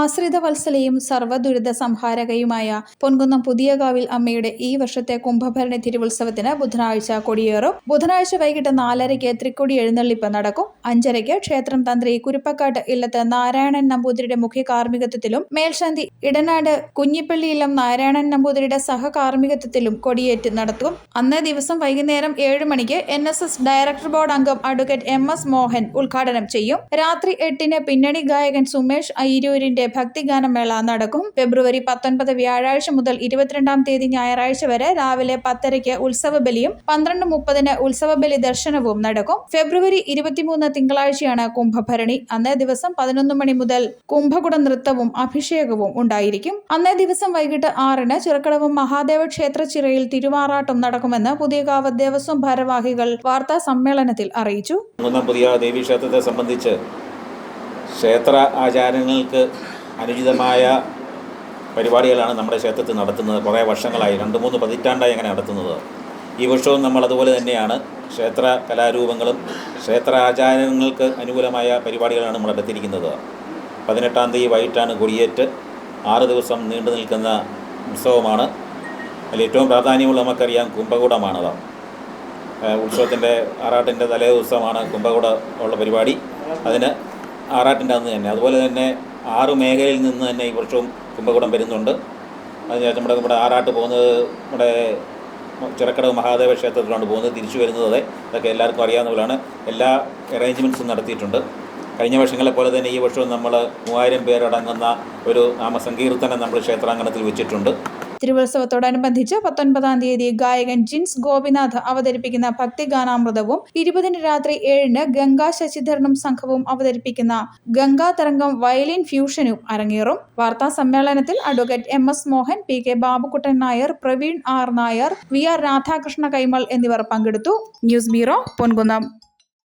ആശ്രിത വത്സലയും സർവ്വദുരിത സംഹാരകയുമായ പൊൻകുന്നം പുതിയകാവിൽ അമ്മയുടെ ഈ വർഷത്തെ കുംഭഭരണി തിരുവുത്സവത്തിന് ബുധനാഴ്ച കൊടിയേറും. ബുധനാഴ്ച വൈകിട്ട് 4:30 തൃക്കൊടി എഴുന്നള്ളിപ്പ് നടക്കും. 5:30 ക്ഷേത്രം തന്ത്രി കുരുപ്പക്കാട്ട് ഇല്ലത്ത് നാരായണൻ നമ്പൂതിരിയുടെ മുഖ്യ കാർമ്മികത്വത്തിലും മേൽശാന്തി ഇടനാട് കുഞ്ഞിപ്പള്ളിയിലം നാരായണൻ നമ്പൂതിരിയുടെ സഹകാർമ്മികത്വത്തിലും കൊടിയേറ്റ് നടത്തും. അന്നേ ദിവസം വൈകുന്നേരം 7 മണിക്ക് NSS ഡയറക്ടർ ബോർഡ് അംഗം അഡ്വക്കേറ്റ് MS മോഹൻ ഉദ്ഘാടനം ചെയ്യും. രാത്രി 8-ന് പിന്നണി ഗായകൻ സുമേഷ് അയിരൂരിന്റെ ഭക്തിഗാനമേള നടക്കും. ഫെബ്രുവരി 19 വ്യാഴാഴ്ച മുതൽ 22-ാം തീയതി ഞായറാഴ്ച വരെ രാവിലെ 10:30 ഉത്സവബലിയും 12:30 ഉത്സവബലി ദർശനവും നടക്കും. ഫെബ്രുവരി 23 തിങ്കളാഴ്ചയാണ് കുംഭഭരണി. അന്നേ ദിവസം 11 മണി മുതൽ കുംഭകുട നൃത്തവും അഭിഷേകവും ഉണ്ടായിരിക്കും. അന്നേ ദിവസം വൈകിട്ട് 6-ന് ചിറക്കടവ് മഹാദേവ ക്ഷേത്ര ചിറയിൽ തിരുവാറാട്ടം നടക്കുമെന്ന് പുതിയകാവ് ദേവസ്വം ഭാരവാഹികൾ വാർത്താ സമ്മേളനത്തിൽ അറിയിച്ചു. പുതിയ ദേവീക്ഷേത്രത്തെ സംബന്ധിച്ച് ക്ഷേത്ര ആചാരങ്ങൾക്ക് അനുചിതമായ പരിപാടികളാണ് നമ്മുടെ ക്ഷേത്രത്തിൽ നടത്തുന്നത്. കുറേ വർഷങ്ങളായി 2-3 പതിറ്റാണ്ടായി അങ്ങനെ നടത്തുന്നത്. ഈ വർഷവും നമ്മൾ അതുപോലെ തന്നെയാണ്. ക്ഷേത്ര കലാരൂപങ്ങളും ക്ഷേത്ര ആചാരങ്ങൾക്ക് അനുകൂലമായ പരിപാടികളാണ് നമ്മൾ നടത്തിയിരിക്കുന്നത്. 18-ാം തീയതി വൈകിട്ടാണ് കൊടിയേറ്റ്. 6 ദിവസം നീണ്ടു നിൽക്കുന്ന ഉത്സവമാണ്. അതിൽ ഏറ്റവും പ്രാധാന്യമുള്ള നമുക്കറിയാം കുംഭകൂടമാണത്. ഉത്സവത്തിൻ്റെ ആറാട്ടിൻ്റെ തലേ ദിവസമാണ് കുംഭകൂട ഉള്ള പരിപാടി. അതിന് ആറാട്ടിൻ്റെ അന്ന് തന്നെ അതുപോലെ തന്നെ 6 മേഖലയിൽ നിന്ന് തന്നെ ഈ വർഷവും കുംഭകൂടം വരുന്നുണ്ട്. അതിനുശേഷം നമ്മുടെ ആറാട്ട് പോകുന്നത് നമ്മുടെ ചിറക്കടവ് മഹാദേവ ക്ഷേത്രത്തിലാണ് പോകുന്നത്. തിരിച്ചു വരുന്നത് ഇതൊക്കെ എല്ലാവർക്കും അറിയാവുന്ന പോലെയാണ്. എല്ലാ അറേഞ്ച്മെൻറ്റ്സും നടത്തിയിട്ടുണ്ട്. കഴിഞ്ഞ വർഷങ്ങളെ പോലെ തന്നെ ഈ വർഷവും നമ്മൾ 3000 പേരടങ്ങുന്ന ഒരു നാമസങ്കീർത്തനം നമ്മൾ ക്ഷേത്രാങ്കണത്തിൽ വെച്ചിട്ടുണ്ട്. തിരുവുത്സവത്തോടനുബന്ധിച്ച് 19-ാം തീയതി ഗായകൻ ജിൻസ് ഗോപിനാഥ് അവതരിപ്പിക്കുന്ന ഭക്തിഗാനാമൃതവും 20-ന് രാത്രി 7-ന് ഗംഗാ ശശിധരനും സംഘവും അവതരിപ്പിക്കുന്ന ഗംഗാ തരംഗം വയലിൻ ഫ്യൂഷനും അരങ്ങേറും. വാർത്താ സമ്മേളനത്തിൽ advocate MS Mohan, PK Babukuttan Nair, Praveen R Nair, VR Radhakrishna Kaimal എന്നിവർ പങ്കെടുത്തു. News bureau, Ponkunnam.